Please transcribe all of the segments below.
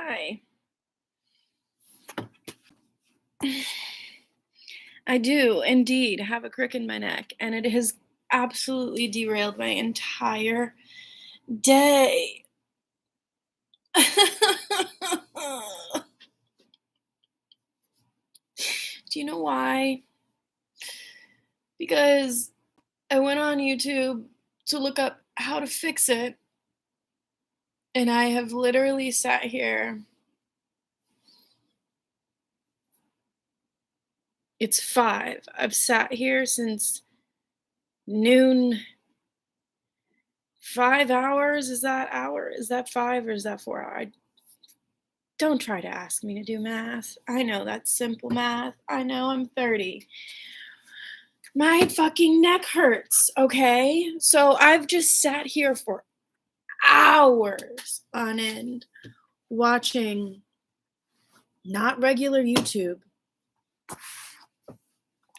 Hi. I do indeed have a crick in my neck, and it has absolutely derailed my entire day. Do you know why? Because I went on YouTube to look up how to fix it, and I have literally sat here. It's 5. I've sat here since noon. 5 hours? Is that hour? Is that 5 or is that 4 hours? Don't try to ask me to do math. I know that's simple math. I know I'm 30. My fucking neck hurts, okay? So I've just sat here for hours on end watching not regular YouTube.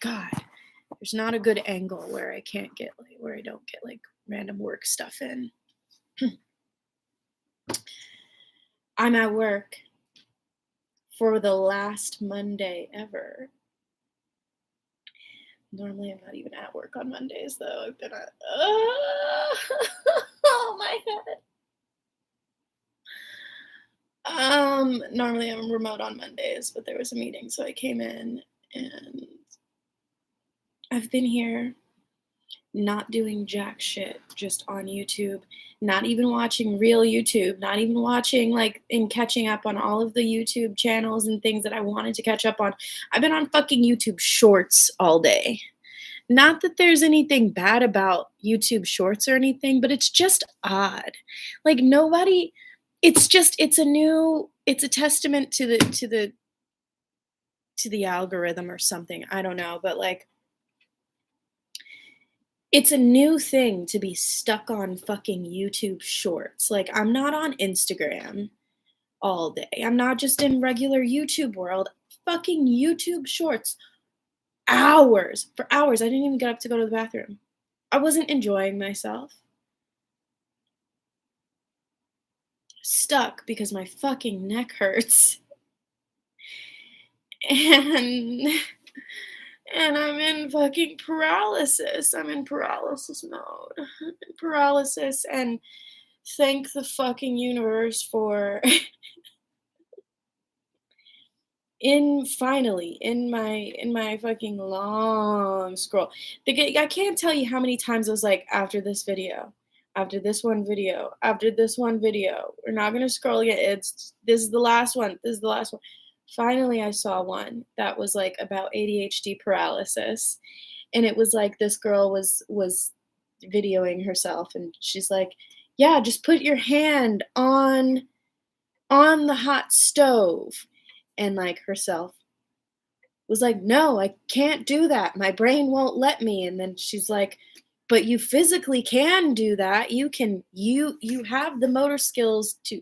God, there's not a good angle where I can't get where I don't get random work stuff in. I'm at work for the last Monday ever. Normally, I'm not even at work on Mondays, though. I've been at, oh my head. Normally I'm remote on Mondays, but there was a meeting, so I came in, and I've been here not doing jack shit, just on YouTube, not even watching real YouTube, not even watching and catching up on all of the YouTube channels and things that I wanted to catch up on. I've been on fucking YouTube Shorts all day. Not that there's anything bad about YouTube Shorts or anything, but it's just odd. Nobody, it's a testament to the algorithm or something. I don't know, but it's a new thing to be stuck on fucking YouTube Shorts. I'm not on Instagram all day. I'm not just in regular YouTube world. Fucking YouTube Shorts. Hours. For hours. I didn't even get up to go to the bathroom. I wasn't enjoying myself. Stuck because my fucking neck hurts. And I'm in fucking paralysis. I'm in paralysis mode. Paralysis, and thank the fucking universe for finally in my fucking long scroll. I can't tell you how many times I was like, after this video, after this one video, after this one video, we're not gonna scroll again. This is the last one. This is the last one. Finally, I saw one that was about ADHD paralysis, and it was this girl was videoing herself, and she's like, "Yeah, just put your hand on the hot stove," and herself was like, "No, I can't do that. My brain won't let me." And then she's like, "But you physically can do that. You have the motor skills to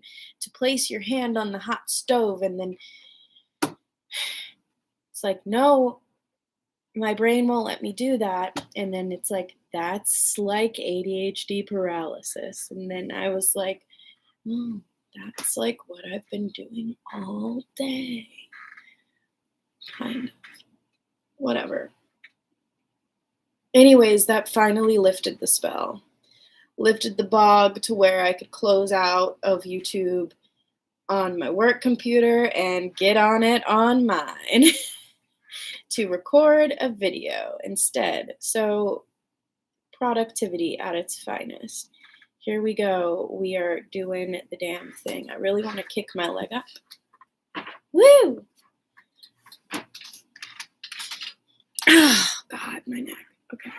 place your hand on the hot stove." And then it's like, "No, my brain won't let me do that." And then it's like, that's like ADHD paralysis. And then I was like, that's what I've been doing all day. Kind of. Whatever. Anyways, that finally lifted the spell. Lifted the bog to where I could close out of YouTube on my work computer and get on it on mine to record a video instead. So, productivity at its finest. Here we go. We are doing the damn thing. I really want to kick my leg up. Woo! Oh, God, my neck. Okay.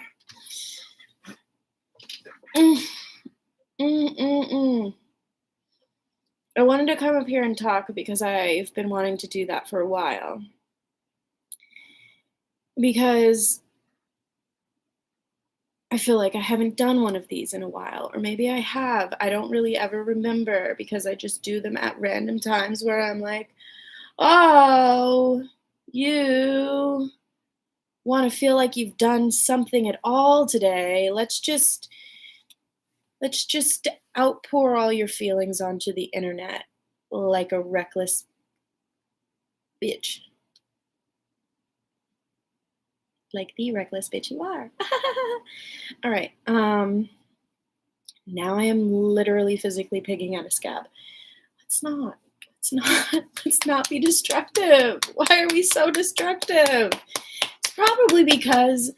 I wanted to come up here and talk because I've been wanting to do that for a while. Because I feel like I haven't done one of these in a while. Or maybe I have. I don't really ever remember because I just do them at random times where I'm like, oh, you want to feel like you've done something at all today. Let's just outpour all your feelings onto the internet like a reckless bitch. Like the reckless bitch you are. All right. Now I am literally physically picking at a scab. Let's not. Let's not. Let's not be destructive. Why are we so destructive? It's probably because of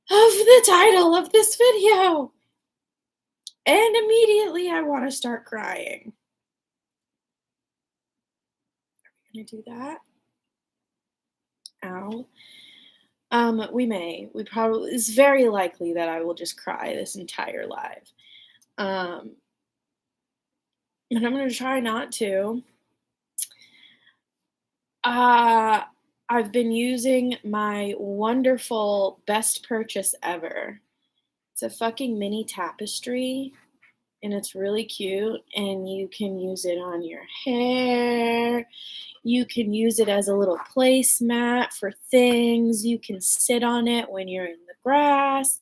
the title of this video. And immediately I want to start crying. Are we gonna do that? Ow. We probably, it's very likely that I will just cry this entire live. Um, and I'm gonna try not to. Uh, I've been using my wonderful best purchase ever. It's a fucking mini tapestry and it's really cute and you can use it on your hair. You can use it as a little placemat for things. You can sit on it when you're in the grass.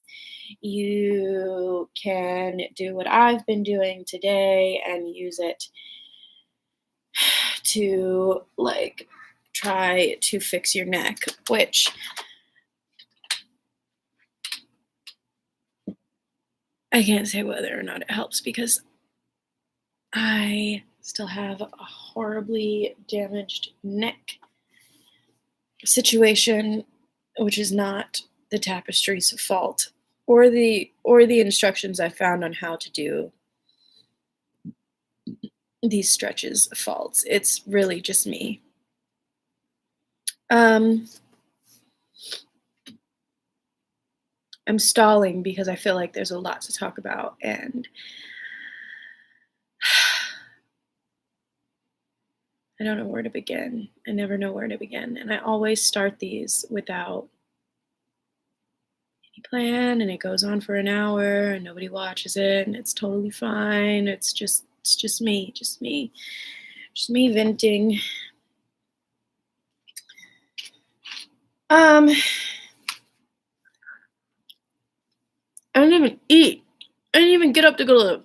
You can do what I've been doing today and use it to like try to fix your neck, which I can't say whether or not it helps because I still have a horribly damaged neck situation, which is not the tapestry's fault or the instructions I found on how to do these stretches faults. It's really just me. I'm stalling because I feel like there's a lot to talk about and I don't know where to begin. I never know where to begin. And I always start these without any plan and it goes on for an hour and nobody watches it and it's totally fine. It's just me, just me venting. I didn't even eat. I didn't even get up to go to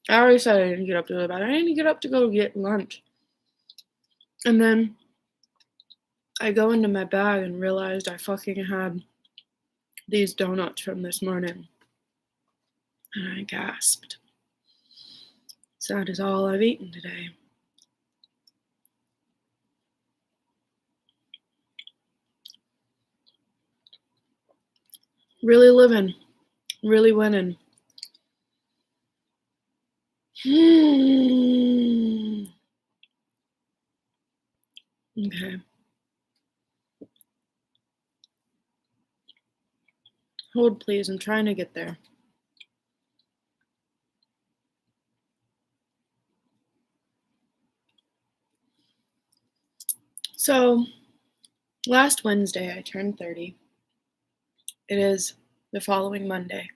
I already said I didn't get up to go to bed. I didn't get up to go get lunch. And then I go into my bag and realized I fucking had these donuts from this morning. And I gasped. So that is all I've eaten today. Really living. Really winning. Okay. Hold, please. I'm trying to get there. So, last Wednesday, I turned 30. It is the following Monday.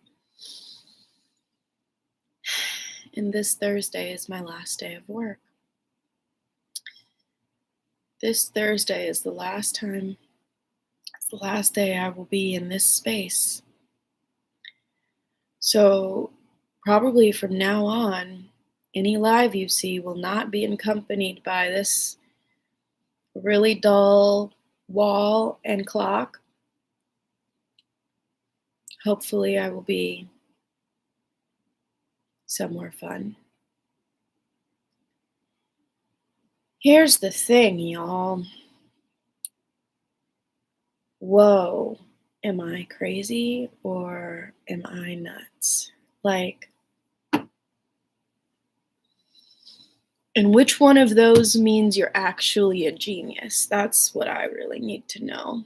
And this Thursday is my last day of work. This Thursday is the last time, it's the last day I will be in this space. So, probably from now on, any live you see will not be accompanied by this really dull wall and clock. Hopefully, I will be somewhere fun. Here's the thing, y'all. Whoa, am I crazy or am I nuts? Like, and which one of those means you're actually a genius? That's what I really need to know.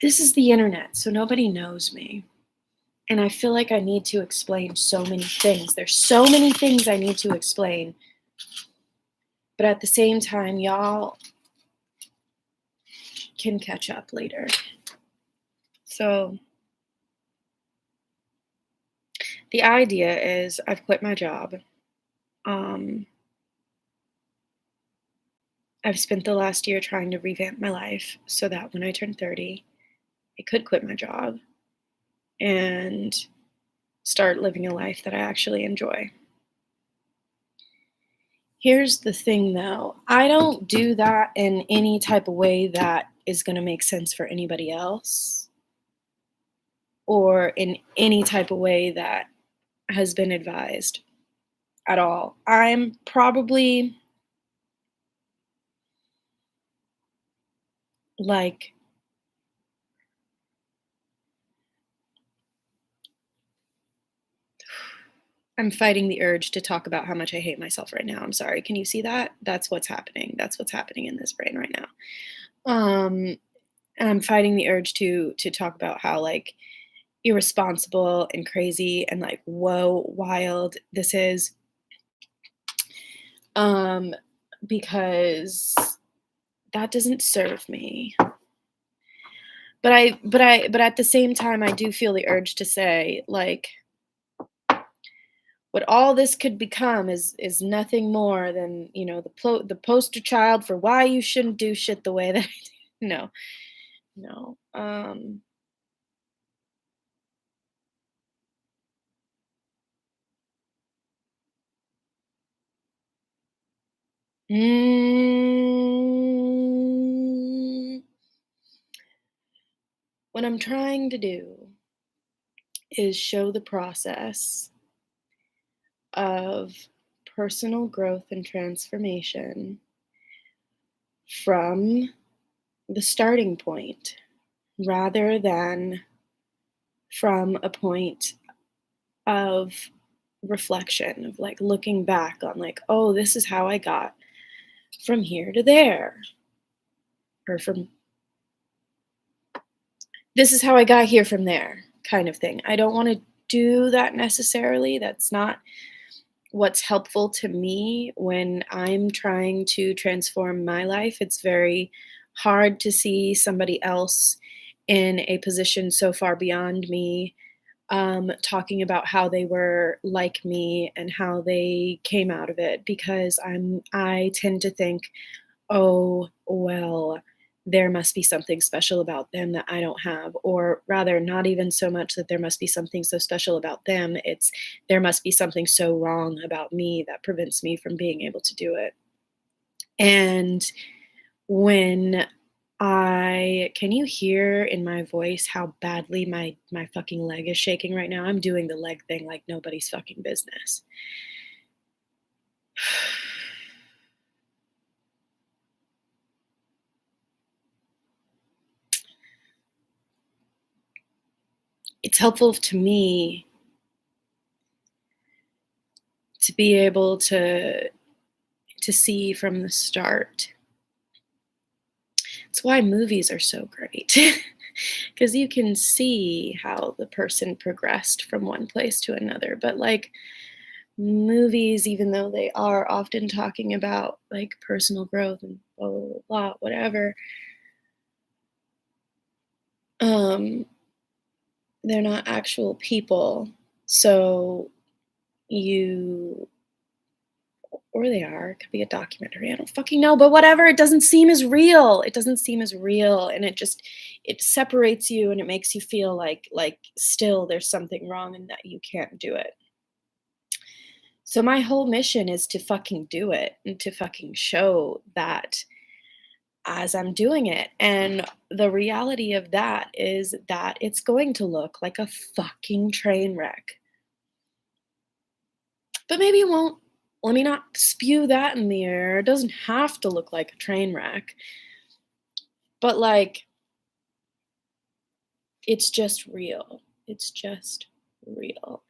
This is the internet, so nobody knows me. And I feel like I need to explain so many things. There's so many things I need to explain. But at the same time, y'all can catch up later. So the idea is I've quit my job. I've spent the last year trying to revamp my life so that when I turn 30, I could quit my job and start living a life that I actually enjoy. Here's the thing though, I don't do that in any type of way that is going to make sense for anybody else or in any type of way that has been advised at all. I'm probably like I'm fighting the urge to talk about how much I hate myself right now. I'm sorry. Can you see that? That's what's happening. That's what's happening in this brain right now. I'm fighting the urge to talk about how like irresponsible and crazy and like whoa wild this is. Um because that doesn't serve me. But at the same time I do feel the urge to say like what all this could become is nothing more than the poster child for why you shouldn't do shit the way that I do. No, no. Mm, what I'm trying to do is show the process of personal growth and transformation from the starting point rather than from a point of reflection of like looking back on like, oh, this is how I got from here to there, or from this is how I got here from there, kind of thing. I don't want to do that necessarily. That's not what's helpful to me when I'm trying to transform my life. It's very hard to see somebody else in a position so far beyond me talking about how they were like me and how they came out of it because I tend to think, oh, well, there must be something special about them that I don't have. Or rather, not even so much that there must be something so special about them, it's there must be something so wrong about me that prevents me from being able to do it. And when can you hear in my voice how badly my fucking leg is shaking right now? I'm doing the leg thing like nobody's fucking business. It's helpful to me to be able to see from the start. It's why movies are so great. Because you can see how the person progressed from one place to another. But like movies, even though they are often talking about like personal growth and blah blah blah, blah whatever, um, they're not actual people. So you or they are, it could be a documentary, I don't fucking know, but whatever, it doesn't seem as real. It doesn't seem as real, and it separates you and it makes you feel like still there's something wrong and that you can't do it. So my whole mission is to fucking do it and to fucking show that as I'm doing it. And the reality of that is that it's going to look like a fucking train wreck. But maybe it won't. Let me not spew that in the air. It doesn't have to look like a train wreck. But like, it's just real. It's just real.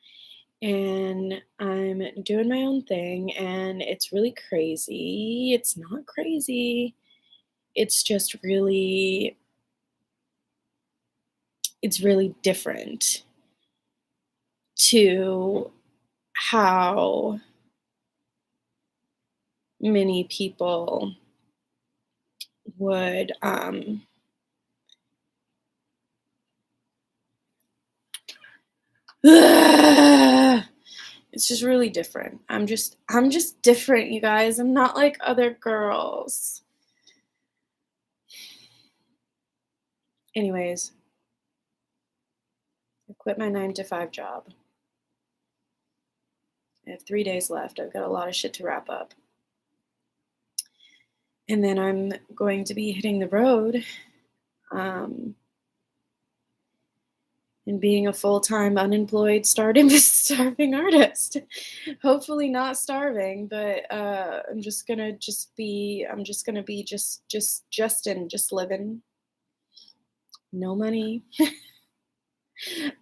And I'm doing my own thing, and it's really crazy. It's not crazy. It's just really, it's really different to how many people would it's just really different. I'm just different, you guys. I'm not like other girls. Anyways, I quit my 9 to 5 job. I have 3 days left. I've got a lot of shit to wrap up. And then I'm going to be hitting the road, and being a full-time unemployed starving artist. Hopefully not starving, but I'm just gonna be Justin, just living. No money.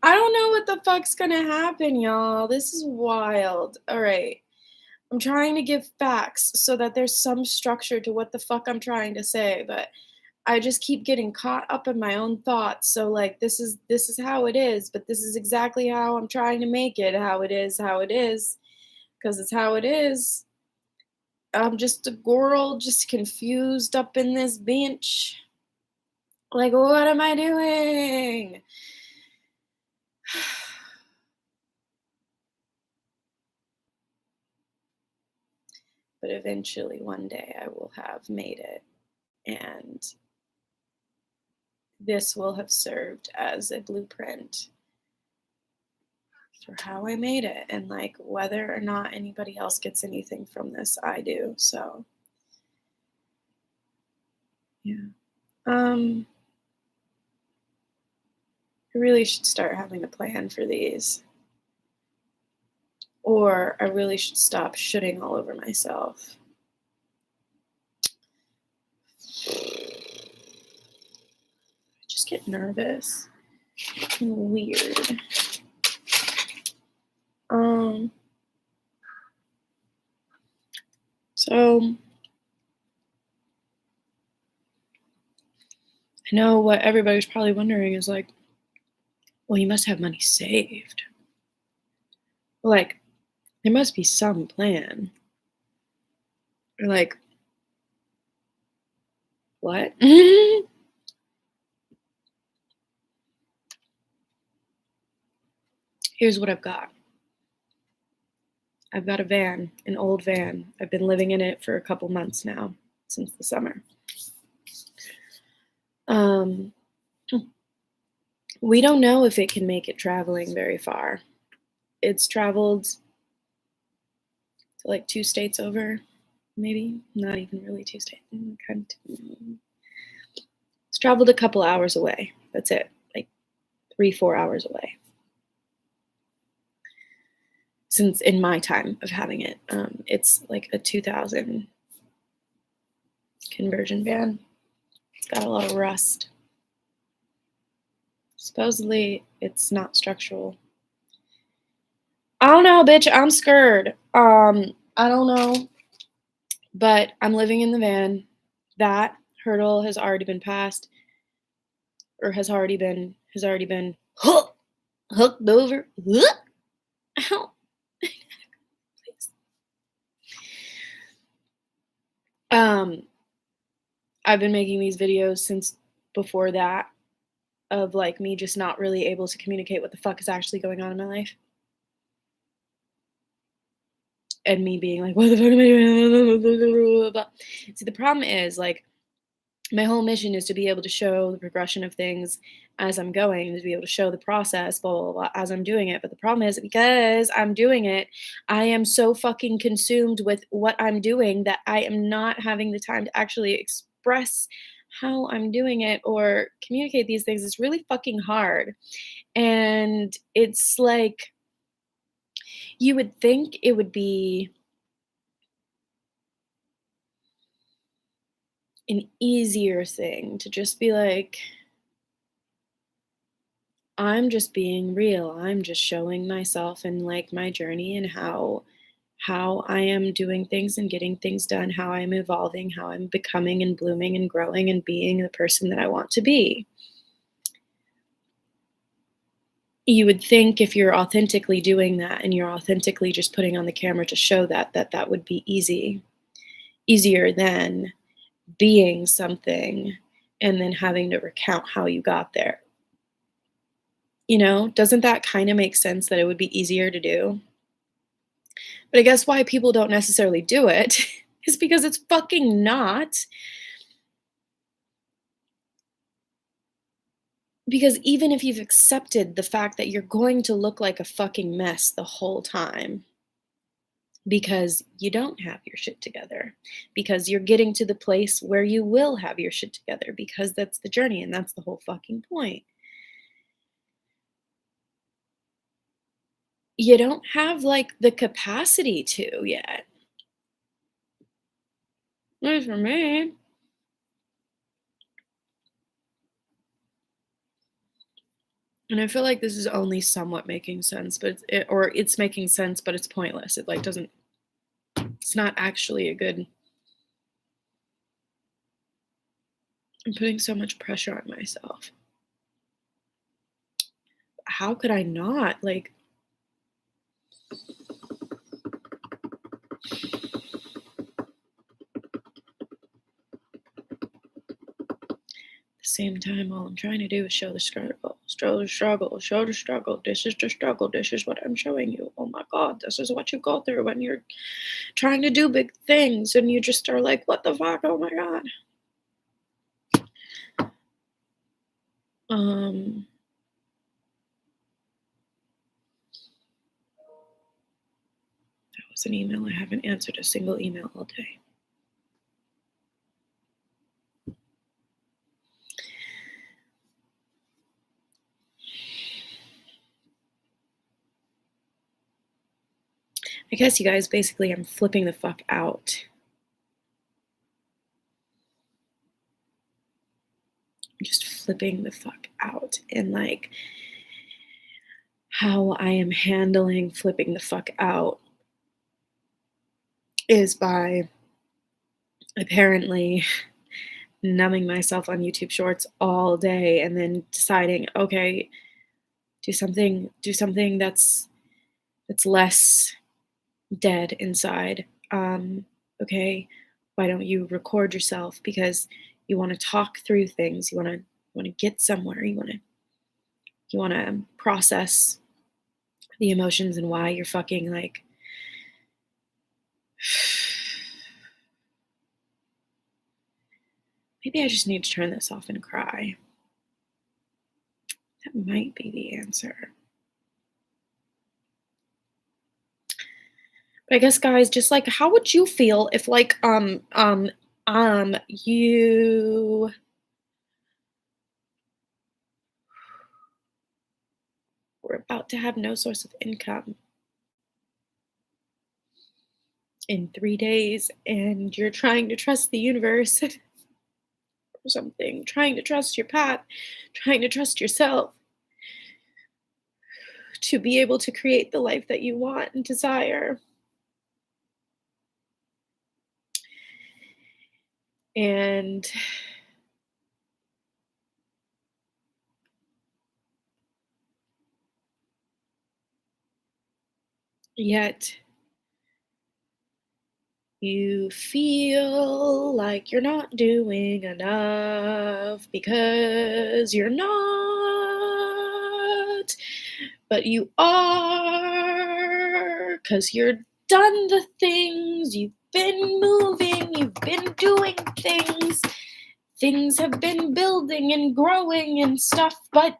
I don't know what the fuck's gonna happen, y'all. This is wild. All right. I'm trying to give facts so that there's some structure to what the fuck I'm trying to say, but I just keep getting caught up in my own thoughts. So like this is how it is, but this is exactly how I'm trying to make it how it is, because it's how it is. I'm just a girl just confused up in this bench. Like, what am I doing? But eventually one day I will have made it, and this will have served as a blueprint for how I made it, and like whether or not anybody else gets anything from this, I do. So yeah. I really should start having a plan for these. Or I really should stop shitting all over myself. I just get nervous and weird. So I know what everybody's probably wondering is like, well, you must have money saved. Like, there must be some plan. Or like, what? Here's what I've got. I've got a van, an old van. I've been living in it for a couple months now, since the summer. We don't know if it can make it traveling very far. It's traveled to like 2 states over, maybe. Not even really 2 states. It's traveled a couple hours away. That's it. Like 3-4 hours away. Since in my time of having it, it's like a 2000 conversion van. It's got a lot of rust. Supposedly, it's not structural. I don't know, bitch. I'm scared. I don't know. But I'm living in the van. That hurdle has already been passed, or has already been hooked over. Ow. I've been making these videos since before that, of like me just not really able to communicate what the fuck is actually going on in my life. And me being like, what the fuck am I doing? See, the problem is, like, my whole mission is to be able to show the progression of things as I'm going, to be able to show the process, blah, blah, blah, as I'm doing it. But the problem is, because I'm doing it, I am so fucking consumed with what I'm doing that I am not having the time to actually express how I'm doing it or communicate these things. It's really fucking hard. And it's like, you would think it would be an easier thing to just be like, I'm just being real. I'm just showing myself and like my journey and how I am doing things and getting things done, how I'm evolving, how I'm becoming and blooming and growing and being the person that I want to be. You would think if you're authentically doing that and you're authentically just putting on the camera to show that would be easier than being something and then having to recount how you got there. You know, doesn't that kind of make sense that it would be easier to do? But I guess why people don't necessarily do it is because it's fucking not. Because even if you've accepted the fact that you're going to look like a fucking mess the whole time, because you don't have your shit together, because you're getting to the place where you will have your shit together, because that's the journey and that's the whole fucking point. You don't have like the capacity to yet. At least for me. And I feel like this is only somewhat making sense, but it's making sense, but it's pointless. It like doesn't. It's not actually a good. I'm putting so much pressure on myself. How could I not? Like, the same time, all I'm trying to do is show the struggle, show the struggle, show the struggle. This is the struggle. This is what I'm showing you. Oh my God, this is what you go through when you're trying to do big things and you just are like, what the fuck? Oh my God. That was an email. I haven't answered a single email all day. I guess you guys, basically, I'm flipping the fuck out. I'm just flipping the fuck out. And like, how I am handling flipping the fuck out is by apparently numbing myself on YouTube Shorts all day and then deciding, okay, do something that's less dead inside. Okay, why don't you record yourself? Because you want to talk through things. You want to get somewhere. You want to process the emotions and why you're fucking like. Maybe I just need to turn this off and cry. That might be the answer. But I guess, guys, just like, how would you feel if like you were about to have no source of income in 3 days and you're trying to trust the universe or something, trying to trust your path, trying to trust yourself to be able to create the life that you want and desire. And yet you feel like you're not doing enough because you're not, but you are, because you're done the things, you've been moving, you've been doing things, things have been building and growing and stuff, but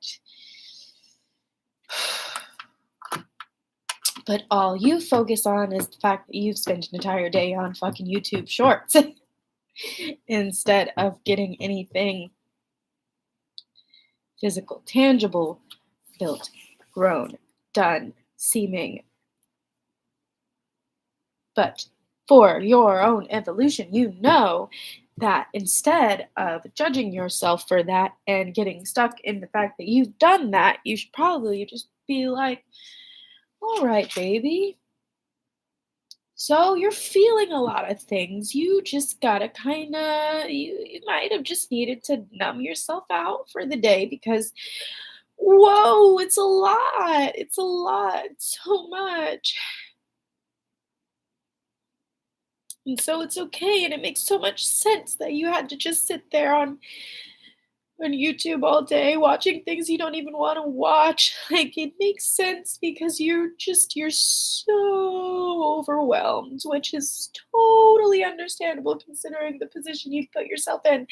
all you focus on is the fact that you've spent an entire day on fucking YouTube Shorts instead of getting anything physical, tangible, built, grown, done, seeming. But for your own evolution, you know that instead of judging yourself for that and getting stuck in the fact that you've done that, you should probably just be like, all right, baby. So you're feeling a lot of things. You just gotta kind of, you might have just needed to numb yourself out for the day because, whoa, it's a lot. It's a lot. It's so much. And so it's okay. And it makes so much sense that you had to just sit there on on YouTube all day watching things you don't even wanna watch. Like, it makes sense because you're so overwhelmed, which is totally understandable considering the position you've put yourself in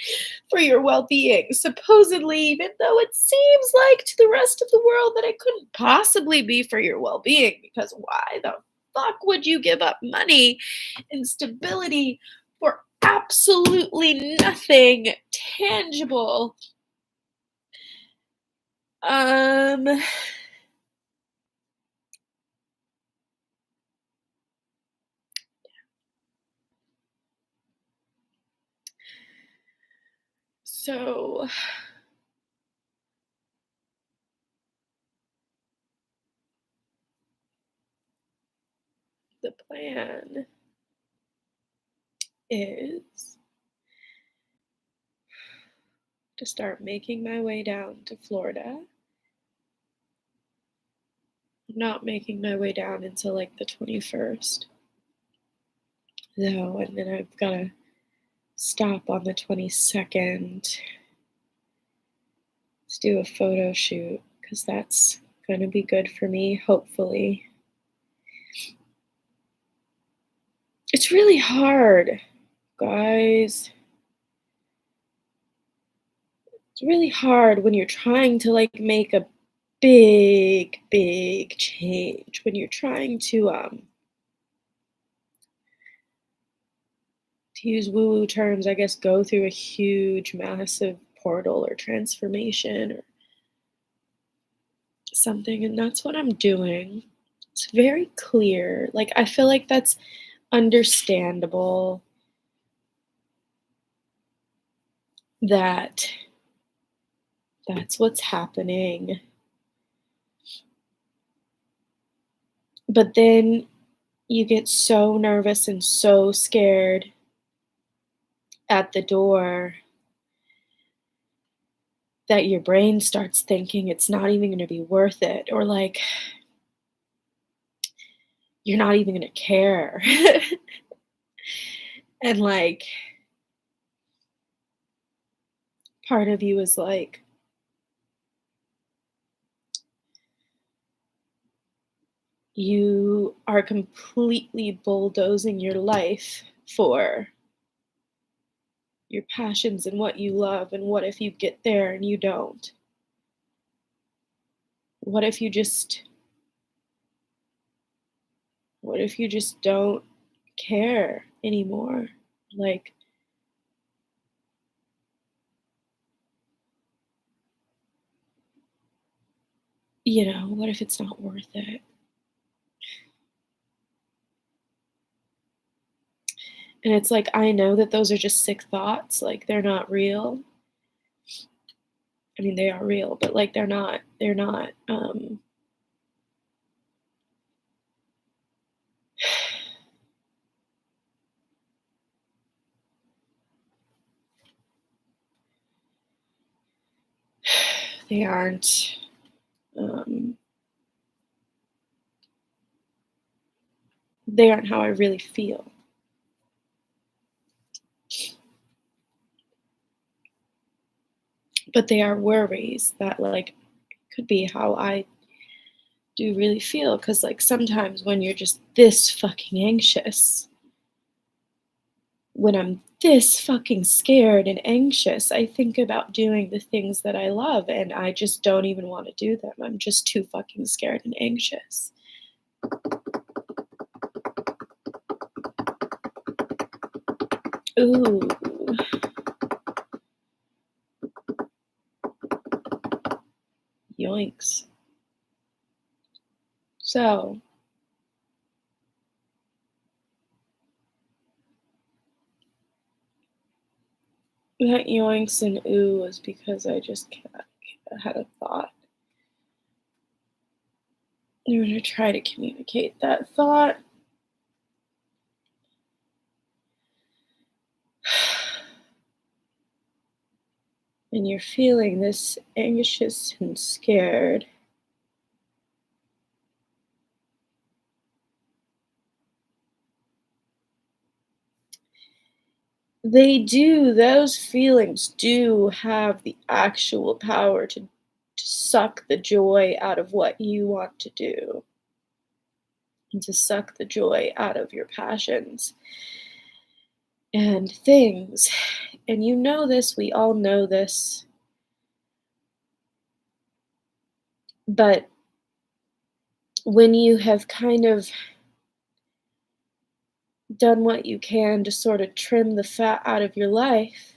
for your well-being. Supposedly, even though it seems like to the rest of the world that it couldn't possibly be for your well-being, because why the fuck would you give up money and stability for absolutely nothing tangible? Um, so the plan is to start making my way down to Florida. Not making my way down until like the 21st, though, and then I've got to stop on the 22nd to do a photo shoot because that's going to be good for me, hopefully. It's really hard, guys. It's really hard when you're trying to like make a big change, when you're trying to use woo-woo terms, I guess, go through a huge, massive portal or transformation or something, and that's what I'm doing. It's very clear. Like, I feel like that's understandable that that's what's happening. But then you get so nervous and so scared at the door that your brain starts thinking it's not even going to be worth it, or like you're not even going to care. And like part of you is like, you are completely bulldozing your life for your passions and what you love, and what if you get there and you don't? What if you just what if you just don't care anymore? Like, what if it's not worth it? And it's like, I know that those are just sick thoughts, like they're not real. I mean, they are real, but like they're not they aren't um they aren't how I really feel. But they are worries that like could be how I do really feel, because like sometimes when you're just this fucking anxious, when I'm this fucking scared and anxious, I think about doing the things that I love and I just don't even want to do them. I'm just too fucking scared and anxious. Ooh. Yoinks. So, that yoinks and ooh was because I just had a thought. I'm going to try to communicate that thought. And you're feeling this anxious and scared. They do. Those feelings do have the actual power to suck the joy out of what you want to do and to suck the joy out of your passions and things. And you know this, we all know this, but when you have kind of done what you can to sort of trim the fat out of your life,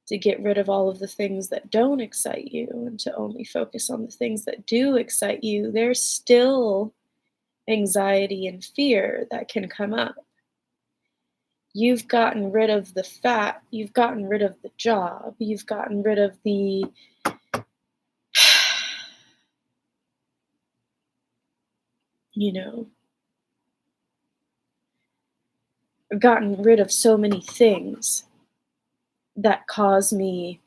to get rid of all of the things that don't excite you and to only focus on the things that do excite you, there's still anxiety and fear that can come up. You've gotten rid of the fat, you've gotten rid of the job, you've gotten rid of the you know, gotten rid of so many things that cause me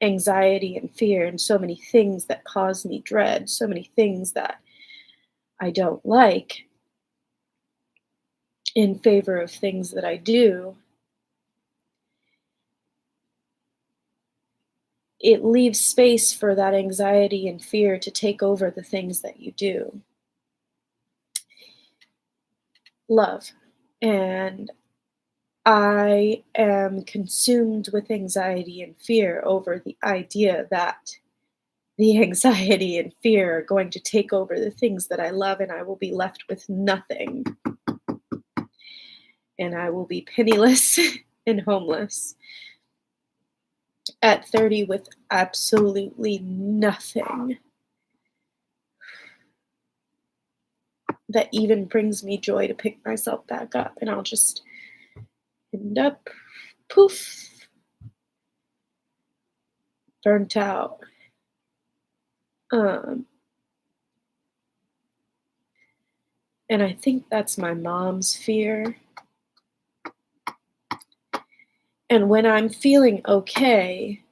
anxiety and fear, and so many things that cause me dread, so many things that I don't like in favor of things that I do. It leaves space for that anxiety and fear to take over the things that you do. Love. And I am consumed with anxiety and fear over the idea that the anxiety and fear are going to take over the things that I love, and I will be left with nothing. And I will be penniless and homeless at 30 with absolutely nothing that even brings me joy to pick myself back up. And I'll just end up poof, burnt out. And I think that's my mom's fear. And when I'm feeling okay,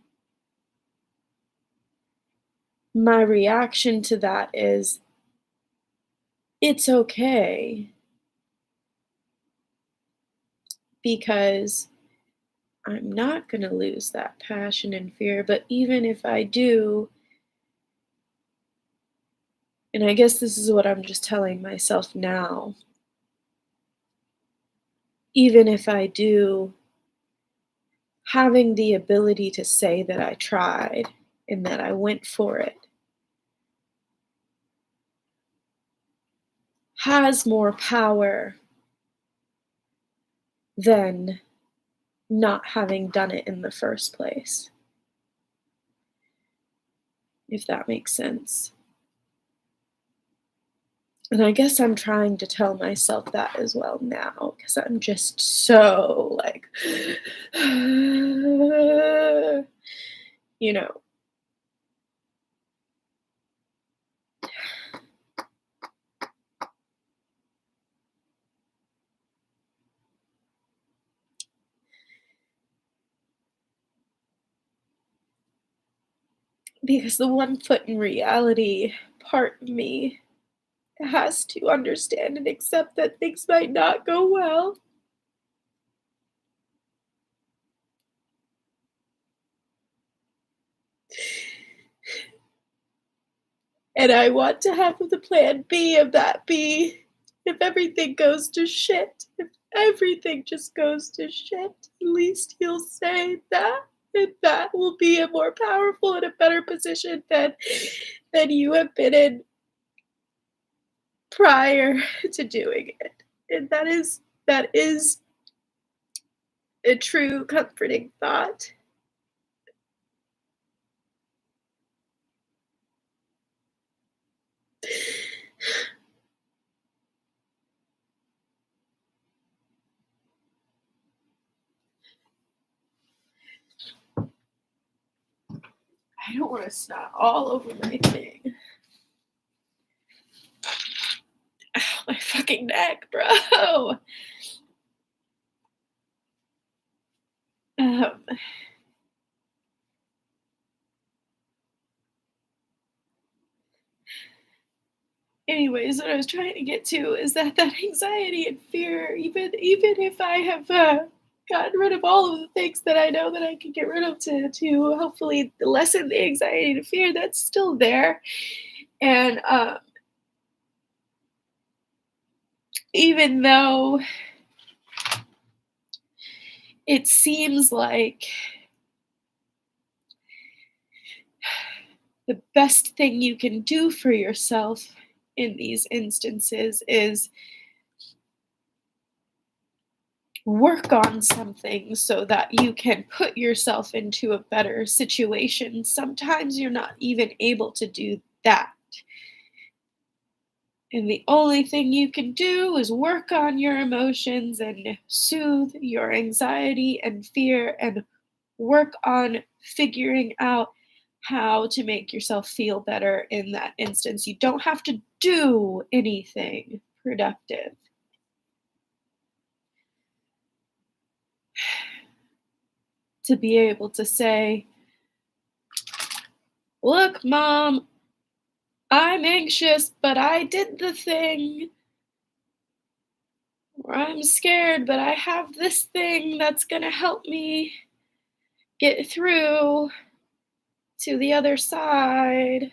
my reaction to that is, it's okay. Because I'm not going to lose that passion and fear. But even if I do, and I guess this is what I'm just telling myself now, even if I do, having the ability to say that I tried and that I went for it has more power than not having done it in the first place, if that makes sense. And I guess I'm trying to tell myself that as well now, because I'm just so like, you know, because the 1 foot in reality part of me has to understand and accept that things might not go well. And I want to have the plan B of that B. If everything goes to shit, if everything just goes to shit, at least he'll say that. And that will be a more powerful and a better position than you have been in prior to doing it. And that is a true comforting thought. I don't want to snot all over my thing. Ow, my fucking neck, bro. Um, anyways, what I was trying to get to is that anxiety and fear, even if I have gotten rid of all of the things that I know that I can get rid of to hopefully lessen the anxiety and fear that's still there. And even though it seems like the best thing you can do for yourself in these instances is work on something so that you can put yourself into a better situation. Sometimes you're not even able to do that. And the only thing you can do is work on your emotions and soothe your anxiety and fear and work on figuring out how to make yourself feel better in that instance. You don't have to do anything productive. To be able to say, look, Mom, I'm anxious, but I did the thing. Or I'm scared, but I have this thing that's going to help me get through to the other side.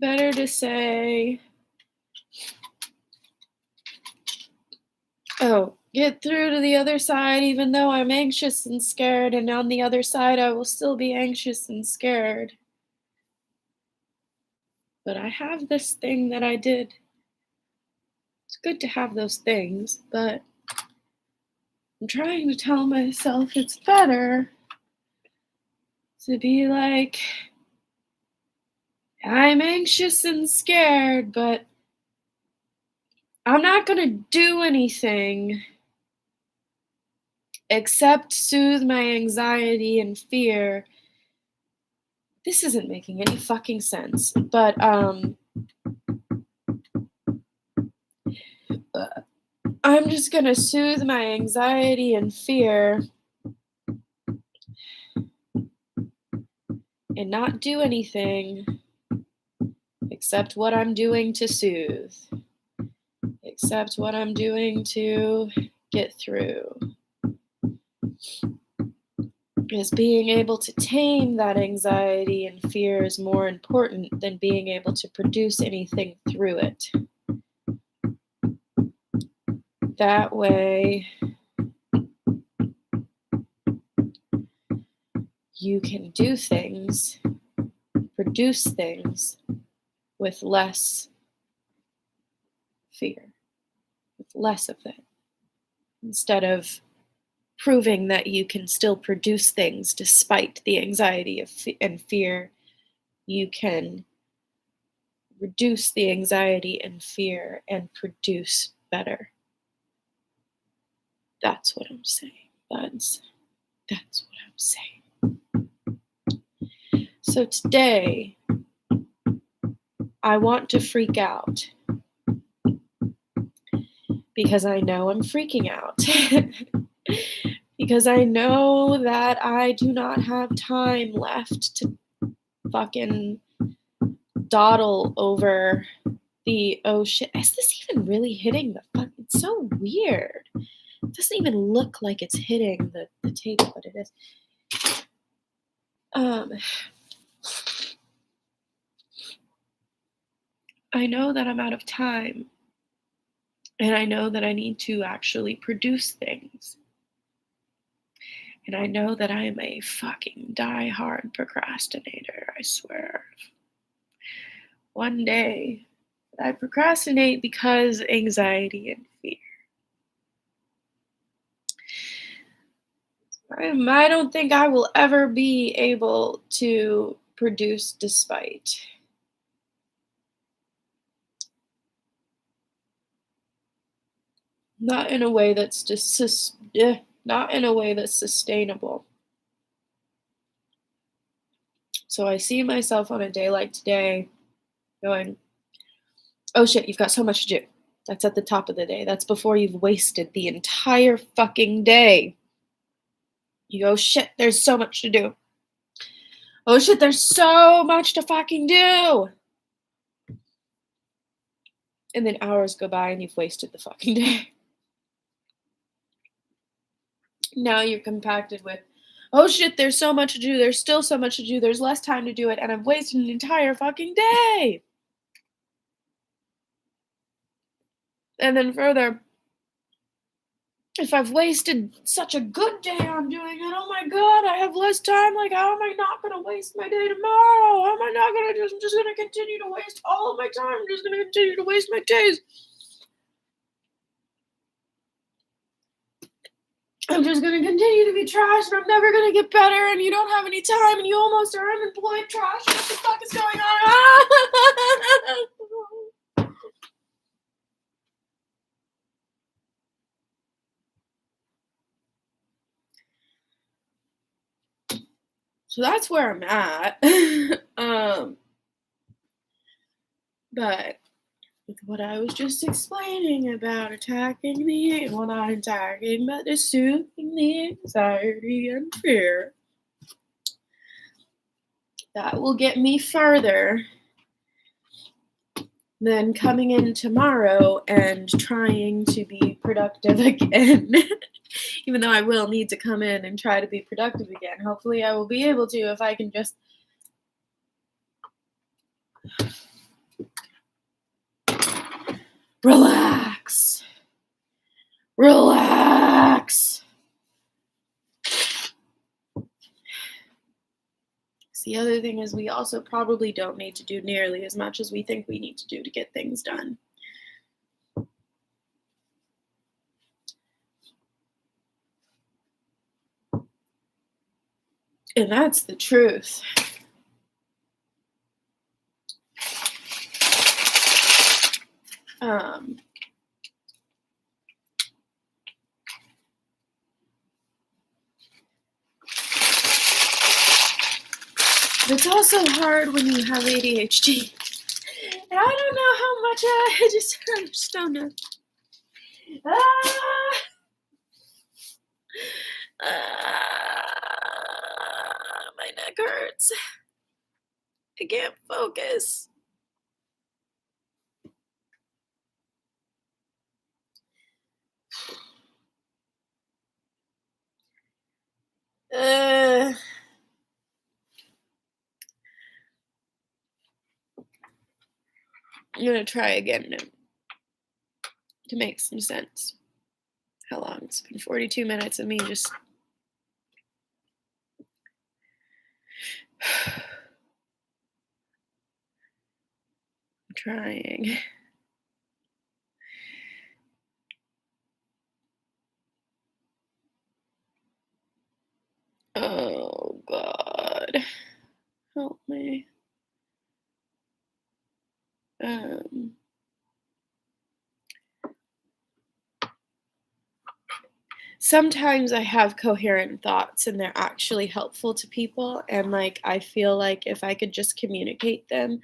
Better to say, oh, get through to the other side even though I'm anxious and scared, and on the other side I will still be anxious and scared. But I have this thing that I did. It's good to have those things, but I'm trying to tell myself it's better to be like, I'm anxious and scared, but I'm not going to do anything except soothe my anxiety and fear. This isn't making any fucking sense, but I'm just going to soothe my anxiety and fear and not do anything except what I'm doing to soothe, except what I'm doing to get through. Because being able to tame that anxiety and fear is more important than being able to produce anything through it. That way, you can do things, produce things with less fear, with less of it, instead of proving that you can still produce things despite the anxiety and fear. You can reduce the anxiety and fear and produce better. That's what I'm saying, buds. That's what I'm saying. So today, I want to freak out because I know I'm freaking out. Because I know that I do not have time left to fucking dawdle over the, oh shit, is this even really hitting the fuck? It's so weird. It doesn't even look like it's hitting the table, but it is. I know that I'm out of time, and I know that I need to actually produce things. And I know that I am a fucking die-hard procrastinator, I swear. One day, I procrastinate because anxiety and fear. I don't think I will ever be able to produce despite. Not in a way that's just not in a way that's sustainable. So I see myself on a day like today going, oh shit, you've got so much to do. That's at the top of the day. That's before you've wasted the entire fucking day. You go, shit, there's so much to do. Oh shit, there's so much to fucking do. And then hours go by and you've wasted the fucking day. Now you're compacted with, oh shit, there's so much to do, there's still so much to do, there's less time to do it, and I've wasted an entire fucking day. And then further, if I've wasted such a good day on doing it, oh my god, I have less time. Like, how am I not gonna waste my day tomorrow? How am I not gonna I'm just gonna continue to waste all of my time? I'm just gonna continue to waste my days. I'm just gonna continue to be trash, and I'm never gonna get better, and you don't have any time, and you almost are unemployed trash. What the fuck is going on? So that's where I'm at. But with what I was just explaining about attacking the, well, not attacking, but just soothing the anxiety and fear, that will get me further than coming in tomorrow and trying to be productive again. Even though I will need to come in and try to be productive again. Hopefully I will be able to if I can just relax. Relax. The other thing is we also probably don't need to do nearly as much as we think we need to do to get things done. And that's the truth. It's also hard when you have ADHD. And I don't know how much I just don't know. My neck hurts. I can't focus. I'm gonna try again to make some sense. How long? It's been 42 minutes of me just trying. Oh God, help me. Sometimes I have coherent thoughts and they're actually helpful to people, and like I feel like if I could just communicate them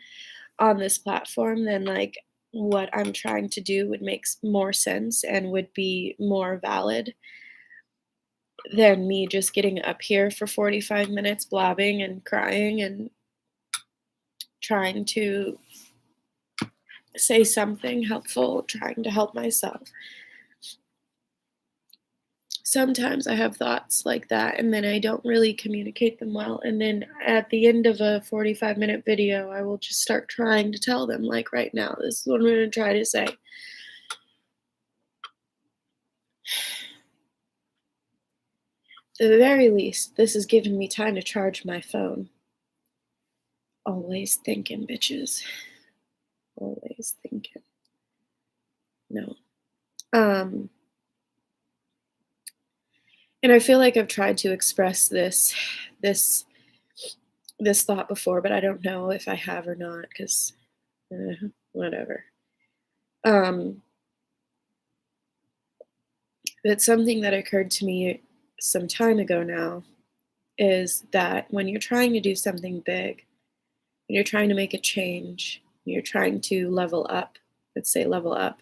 on this platform, then like what I'm trying to do would make more sense and would be more valid than me just getting up here for 45 minutes blabbing and crying and trying to say something helpful, trying to help myself. Sometimes I have thoughts like that and then I don't really communicate them well. And then at the end of a 45-minute video, I will just start trying to tell them, like right now, this is what I'm going to try to say. At the very least, this has given me time to charge my phone. Always thinking, bitches. Always thinking. No. And I feel like I've tried to express this thought before, but I don't know if I have or not, because whatever. But something that occurred to me some time ago now is that when you're trying to do something big, when you're trying to make a change, when you're trying to level up, let's say level up,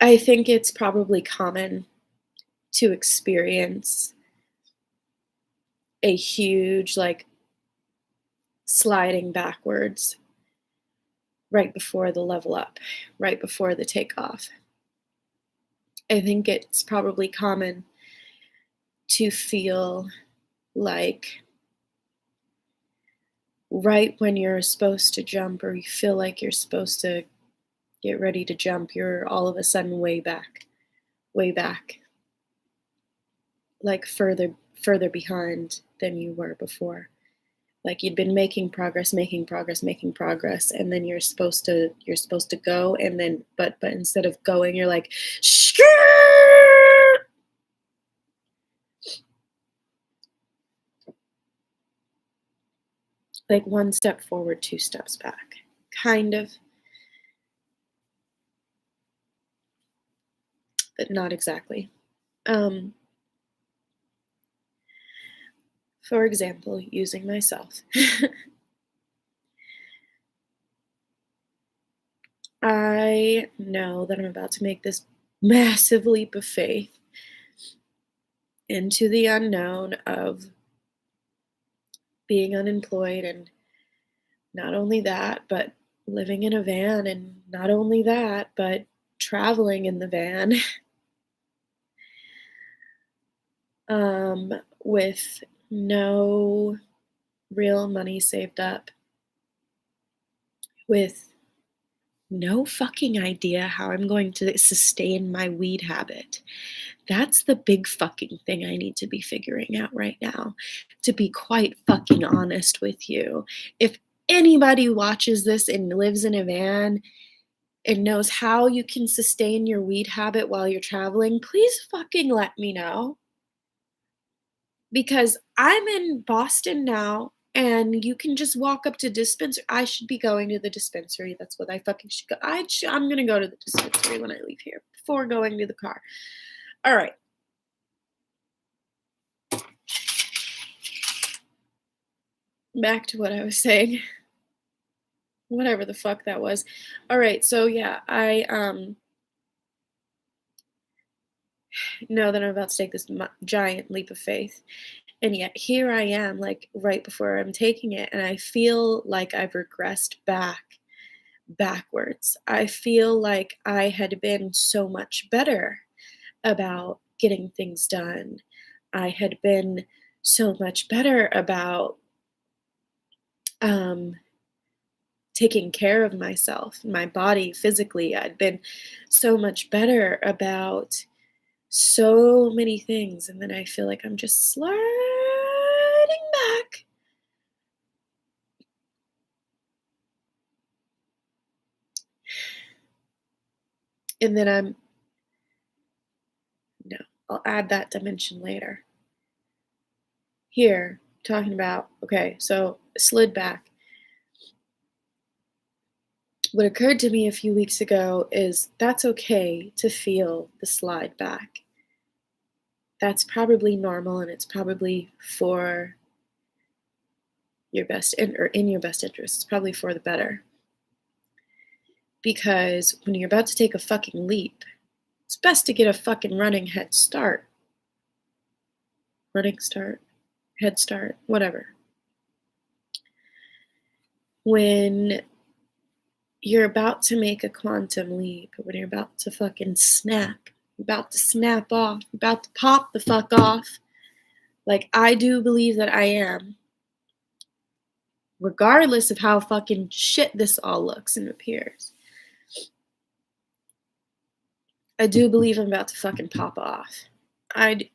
I think it's probably common to experience a huge, like, sliding backwards right before the level up, right before the takeoff. I think it's probably common to feel like right when you're supposed to jump, or you feel like you're supposed to get ready to jump, you're all of a sudden way back, like further behind than you were before. Like you'd been making progress, and then you're supposed to go, and then but instead of going, you're like, Shkrr! Like one step forward, two steps back, kind of, but not exactly. For example, using myself, I know that I'm about to make this massive leap of faith into the unknown of being unemployed, and not only that, but living in a van, and not only that, but traveling in the van with no real money saved up, with no fucking idea how I'm going to sustain my weed habit. That's the big fucking thing I need to be figuring out right now, to be quite fucking honest with you. If anybody watches this and lives in a van and knows how you can sustain your weed habit while you're traveling, please fucking let me know. Because I'm in Boston now, and you can just walk up to dispensary. I should be going to the dispensary. That's what I fucking should go. I'm going to go to the dispensary when I leave here before going to the car. All right. Back to what I was saying. Whatever the fuck that was. All right. So yeah, I know that I'm about to take this giant leap of faith. And yet here I am, like right before I'm taking it, and I feel like I've regressed backwards. I feel like I had been so much better about getting things done. I had been so much better about taking care of myself, my body physically. I'd been so much better about so many things, and then I feel like I'm just sliding back. And then no, I'll add that dimension later. Here, talking about, okay, so I slid back. What occurred to me a few weeks ago is that's okay to feel the slide back. That's probably normal, and it's probably for your best or in your best interest. It's probably for the better. Because when you're about to take a fucking leap, it's best to get a fucking running head start. Running start, head start, whatever. When you're about to make a quantum leap, when you're about to fucking snap, about to snap off, about to pop the fuck off, like I do believe that I am, regardless of how fucking shit this all looks and appears. I do believe I'm about to fucking pop off. I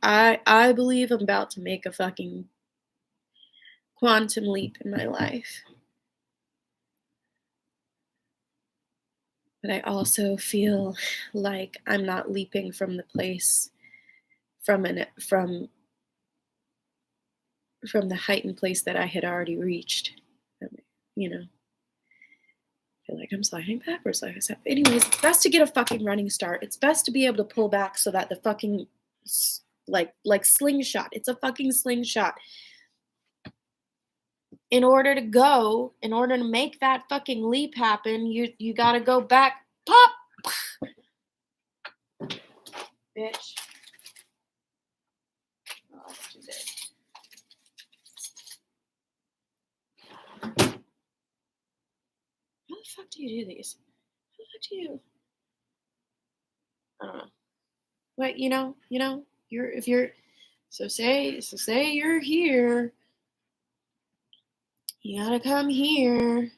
believe I'm about to make a fucking quantum leap in my life. But I also feel like I'm not leaping from the place, from the heightened place that I had already reached. You know, I feel like I'm sliding backwards, like I said. Anyways, it's best to get a fucking running start. It's best to be able to pull back so that the fucking like slingshot. It's a fucking slingshot. In order to make that fucking leap happen, you gotta go back, pop, bitch. Oh, that's too big. How the fuck do you do these? How the fuck do you? I don't know. But you're if you're say you're here, you gotta come here.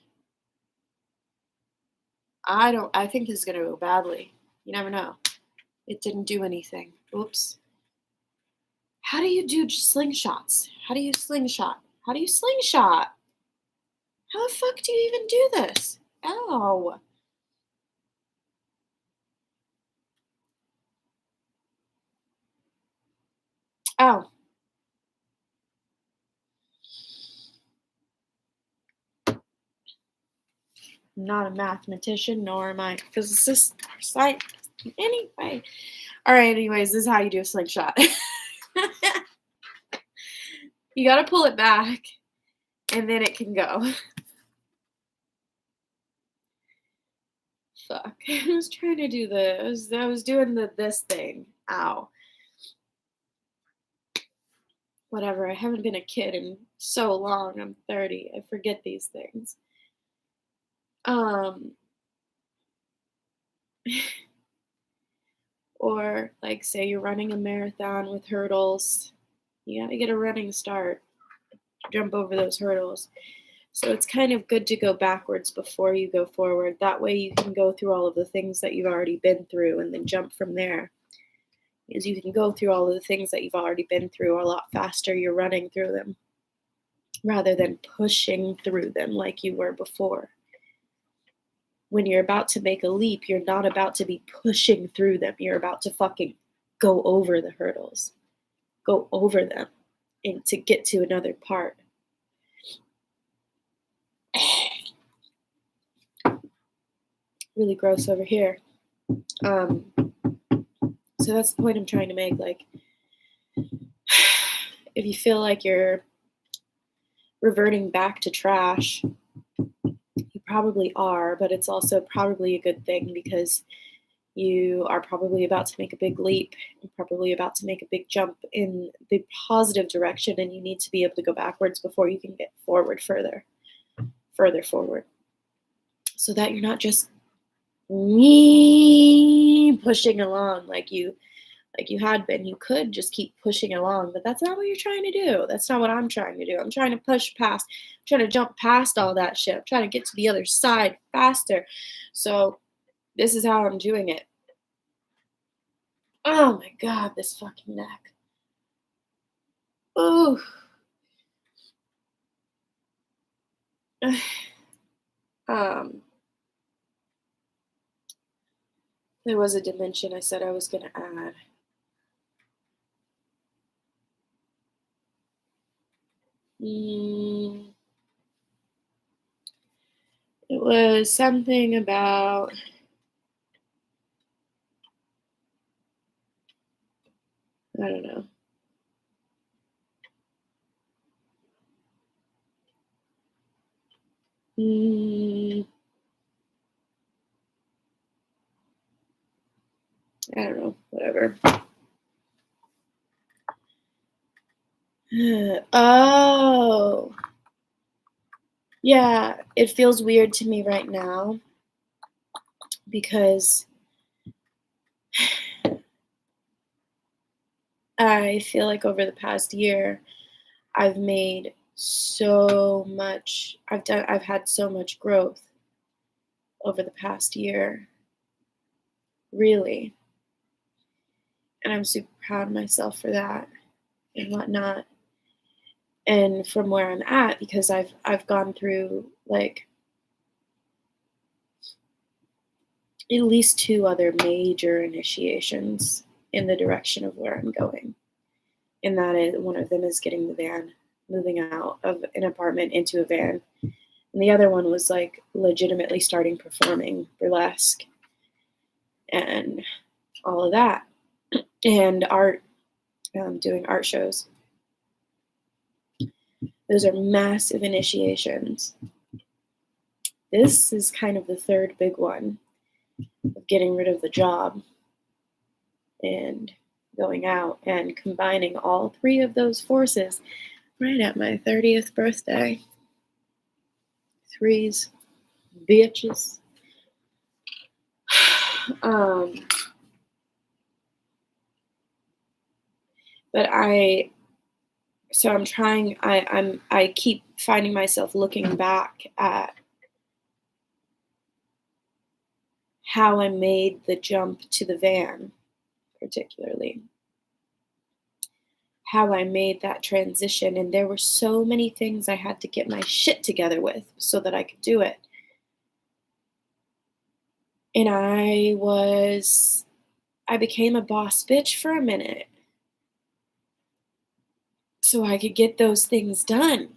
I think this is gonna go badly. You never know. It didn't do anything. Oops. How do you do slingshots? How do you slingshot? How do you slingshot? How the fuck do you even do this? Ow. Ow. I'm not a mathematician, nor am I a physicist or scientist. Anyway. Alright, anyways, this is how you do a slingshot. You gotta pull it back, and then it can go. Fuck. I was trying to do this. I was doing this thing. Ow. Whatever. I haven't been a kid in so long. I'm 30. I forget these things. Or like say you're running a marathon with hurdles. You gotta get a running start. Jump over those hurdles. So it's kind of good to go backwards before you go forward. That way you can go through all of the things that you've already been through and then jump from there. Because you can go through all of the things that you've already been through a lot faster. You're running through them rather than pushing through them like you were before. When you're about to make a leap, you're not about to be pushing through them. You're about to fucking go over the hurdles, go over them, and to get to another part. Really gross over here. So that's the point I'm trying to make. Like, if you feel like you're reverting back to trash, you probably are, but it's also probably a good thing because you are probably about to make a big leap. You're probably about to make a big jump in the positive direction, and you need to be able to go backwards before you can get forward further forward. So that you're not just pushing along like you had been. You could just keep pushing along, but that's not what you're trying to do. That's not what I'm trying to do. I'm trying to push past, I'm trying to jump past all that shit. I'm trying to get to the other side faster. So this is how I'm doing it. Oh my God, this fucking neck. Ooh. There was a dimension I said I was going to add. It was something about I don't know. I don't know. Whatever. Oh. Yeah, it feels weird to me right now because I feel like over the past year I've made so much. I've had so much growth over the past year. Really. And I'm super proud of myself for that and whatnot. And from where I'm at, because I've gone through like at least 2 other major initiations in the direction of where I'm going. And that is one of them is getting the van, moving out of an apartment into a van. And the other one was like legitimately starting performing burlesque and all of that. And art, doing art shows. Those are massive initiations. This is kind of the third big one of getting rid of the job and going out and combining all 3 of those forces right at my 30th birthday. 3s. bitches. But I'm trying, I keep finding myself looking back at how I made the jump to the van, particularly. How I made that transition, and there were so many things I had to get my shit together with so that I could do it. And I became a boss bitch for a minute so I could get those things done.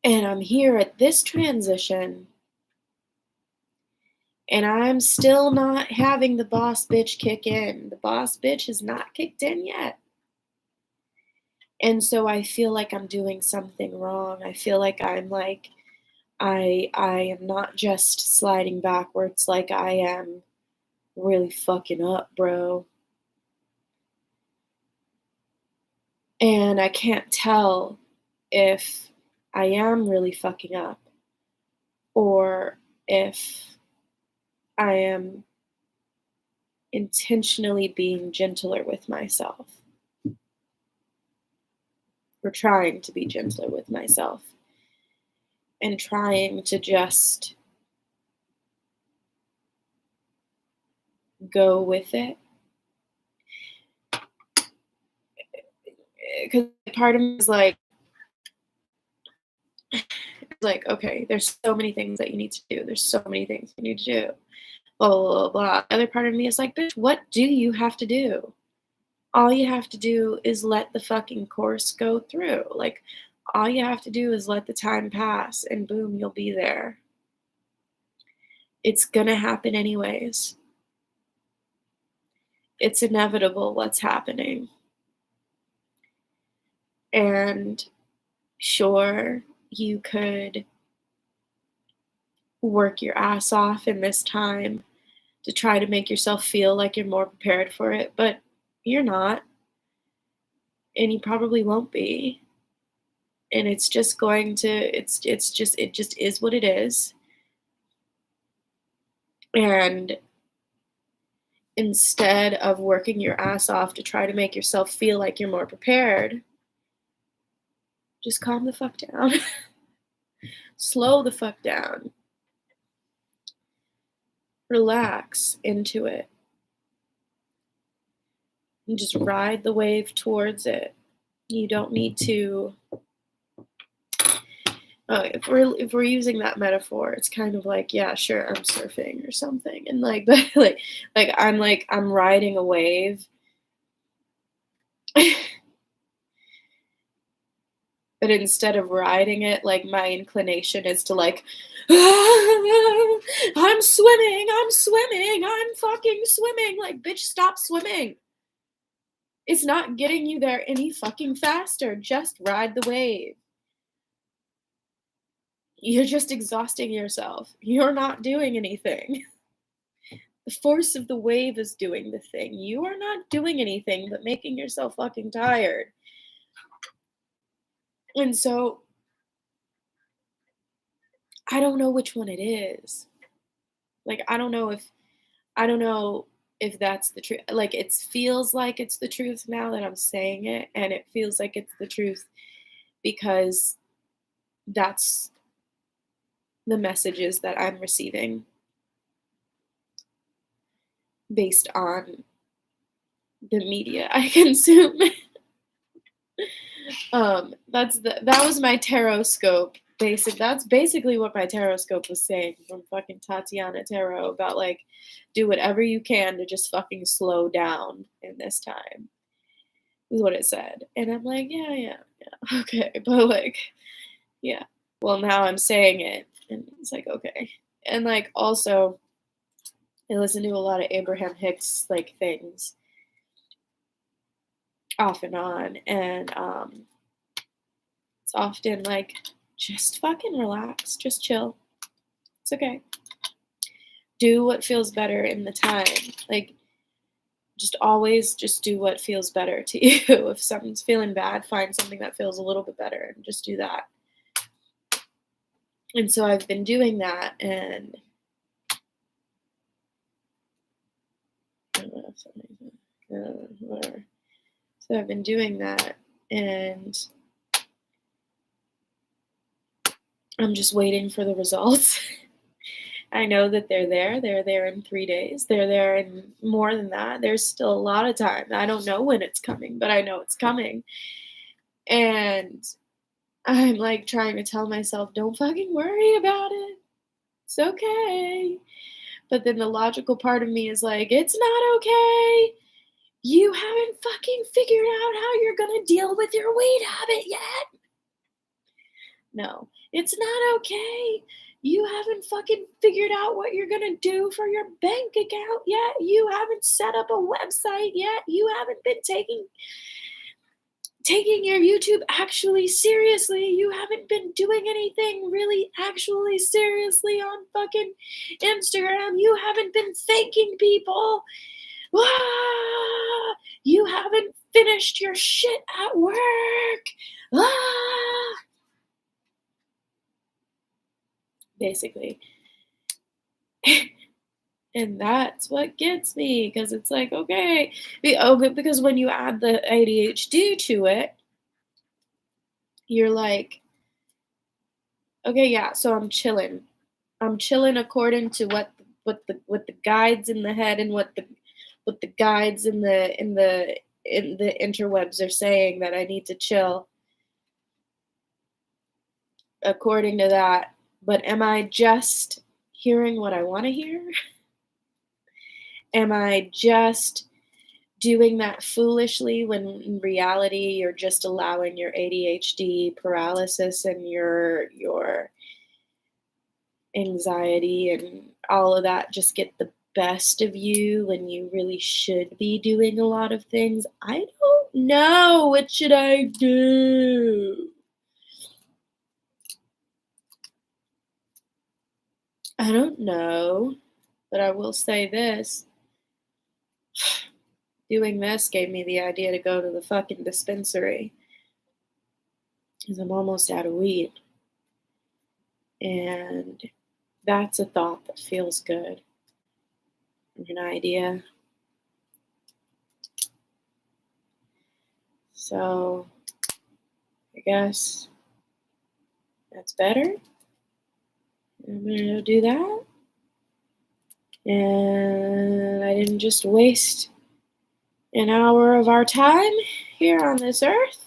And I'm here at this transition, and I'm still not having the boss bitch kick in. The boss bitch has not kicked in yet. And so I feel like I'm doing something wrong. I feel like I am not just sliding backwards, like I am really fucking up, bro. And I can't tell if I am really fucking up or if I am intentionally being gentler with myself or trying to be gentler with myself and trying to just go with it. Because part of me is like, okay, there's so many things that you need to do. There's so many things you need to do. Blah, blah, blah, blah. The other part of me is like, bitch, what do you have to do? All you have to do is let the fucking course go through. Like, all you have to do is let the time pass and boom, you'll be there. It's gonna happen anyways. It's inevitable what's happening. And sure, you could work your ass off in this time to try to make yourself feel like you're more prepared for it, but you're not. And you probably won't be. And it's just going to, it just is what it is. And instead of working your ass off to try to make yourself feel like you're more prepared, just calm the fuck down. Slow the fuck down. Relax into it. And just ride the wave towards it. You don't need to. If we're using that metaphor, it's kind of like, yeah, sure, I'm surfing or something, and but I'm riding a wave. But instead of riding it, like my inclination is to I'm swimming, I'm fucking swimming. Like, bitch, stop swimming. It's not getting you there any fucking faster. Just ride the wave. You're just exhausting yourself. You're not doing anything. The force of the wave is doing the thing. You are not doing anything but making yourself fucking tired. And so I don't know which one it is. Like, I don't know if that's the truth. Like, it feels like it's the truth now that I'm saying it, and it feels like it's the truth because that's the messages that I'm receiving based on the media I consume. That was my tarot scope. That's basically what my tarot scope was saying from fucking Tatiana Tarot about do whatever you can to just fucking slow down in this time. Is what it said. And I'm like, yeah, okay. But yeah. Well, now I'm saying it and it's like, okay. And also I listen to a lot of Abraham Hicks things off and on, and it's often just fucking relax, just chill. It's okay. Do what feels better in the time. Just always just do what feels better to you. If something's feeling bad, find something that feels a little bit better and just do that. And so I've been doing that, and whatever. So I've been doing that, and I'm just waiting for the results. I know that they're there. They're there in 3 days. They're there in more than that. There's still a lot of time. I don't know when it's coming, but I know it's coming. And I'm like trying to tell myself, don't fucking worry about it. It's okay. But then the logical part of me is like, it's not okay. You haven't fucking figured out how you're gonna deal with your weed habit yet. No, it's not okay. You haven't fucking figured out what you're gonna do for your bank account yet. You haven't set up a website yet. You haven't been taking your YouTube actually seriously. You haven't been doing anything really actually seriously on fucking Instagram. You haven't been thanking people. Ah, you haven't finished your shit at work. Ah, basically. And that's what gets me, because it's like, okay, because when you add the ADHD to it, you're like, okay, yeah, so I'm chilling. I'm chilling according to what the guides in the head and what the guides in the interwebs are saying that I need to chill according to that. But am I just hearing what I want to hear? Am I just doing that foolishly when in reality you're just allowing your ADHD paralysis and your anxiety and all of that just get the best of you when you really should be doing a lot of things? I don't know. What should I do? I don't know. But I will say this. Doing this gave me the idea to go to the fucking dispensary because I'm almost out of weed. And that's a thought that feels good. An idea. So I guess that's better. I'm gonna do that. And I didn't just waste an hour of our time here on this earth.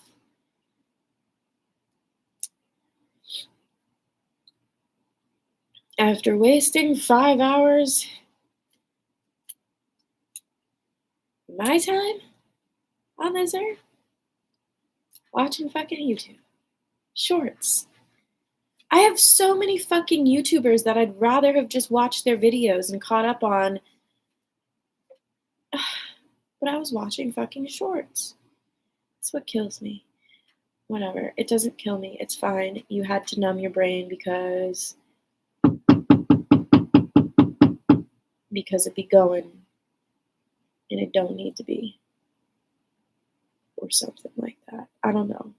After wasting 5 hours of my time on this earth watching fucking YouTube shorts. I have so many fucking YouTubers that I'd rather have just watched their videos and caught up on, but I was watching fucking shorts. That's what kills me. Whatever. It doesn't kill me. It's fine. You had to numb your brain because it be going and it don't need to be. Or something like that. I don't know.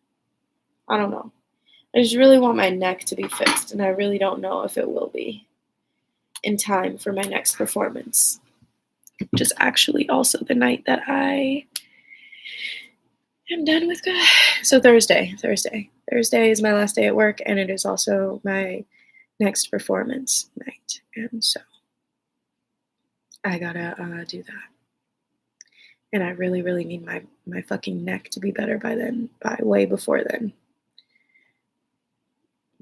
I just really want my neck to be fixed, and I really don't know if it will be in time for my next performance. Which is actually also the night that I am done with God. So Thursday is my last day at work, and it is also my next performance night. And so I gotta do that. And I really, really need my fucking neck to be better by then, by way before then.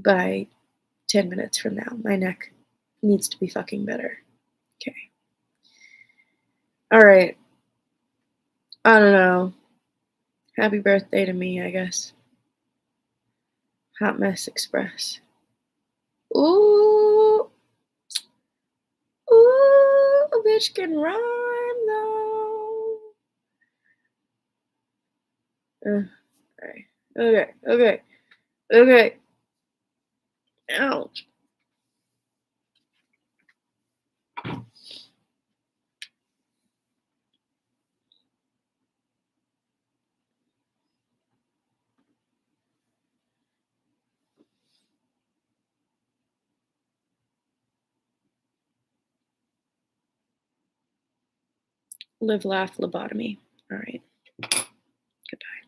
By 10 minutes from now, my neck needs to be fucking better. Okay. All right. I don't know. Happy birthday to me, I guess. Hot Mess Express. Ooh. Ooh, a bitch can rhyme though. Alright. Okay. Ouch. Live, laugh, lobotomy. All right. Goodbye.